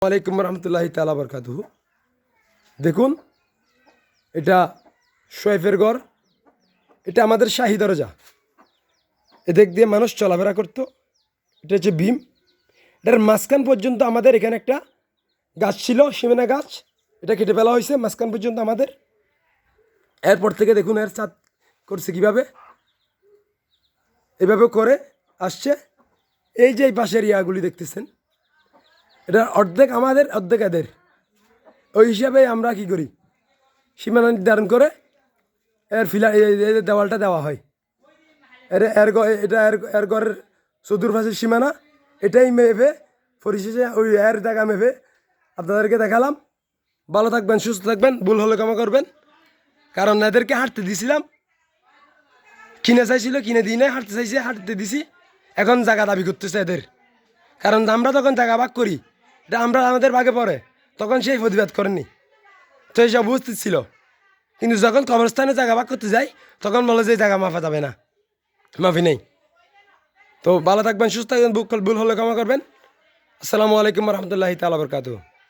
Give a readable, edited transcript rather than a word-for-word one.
আলাইকুম রহমতুল্লাহি তাআলা বারাকাতুহু। দেখুন, এটা শোয়েফের ঘর। এটা আমাদের শাহী দরজা। এদিক দিয়ে মানুষ চলাফেরা করতো। এটা হচ্ছে ভীম। এটার মাঝখান পর্যন্ত আমাদের এখানে একটা গাছ ছিল, সীমানা গাছ। এটা কেটে ফেলা হয়েছে মাঝখান পর্যন্ত আমাদের। এরপর থেকে দেখুন এর ছাদ করছে কীভাবে, এভাবে করে আসছে। এই যে এই পাশের ইয়াগুলি দেখতেছেন, এটা অর্ধেক আমাদের অর্ধেক এদের। ওই হিসাবে আমরা কি করি, সীমানা নির্ধারণ করে এর দেওয়ালটা দেওয়া হয়। এটা এর ঘরের চতুর্পাশের সীমানা, এটাই মেপে পরিশেষে ওই এর জায়গা মেপে আপনাদেরকে দেখালাম। ভালো থাকবেন, সুস্থ থাকবেন, ভুল হলে ক্ষমা করবেন। কারণ এদেরকে হাঁটতে দিছিলাম, কিনে চাইছিল, কিনে দিই নাই, হাঁটতে চাইছে, হাঁটতে দিছি। এখন জায়গা দাবি করতেছে এদের। কারণ আমরা তখন জায়গা ভাগ করি, এটা আমরা আমাদের ভাগে পড়ে, তখন সেই প্রতিবাদ করেননি, তো এইসব উপস্থিত ছিল। কিন্তু যখন কবরস্থানে জায়গা ভাগ করতে যাই, তখন বলে যে জায়গা মাফা যাবে না, মাফি নেই। তো ভালো থাকবেন, সুস্থ থাকবেন, ভুল হলে ক্ষমা করবেন। আসসালামু আলাইকুম রহমতুল্লাহি তাআলা বারাকাতুহু।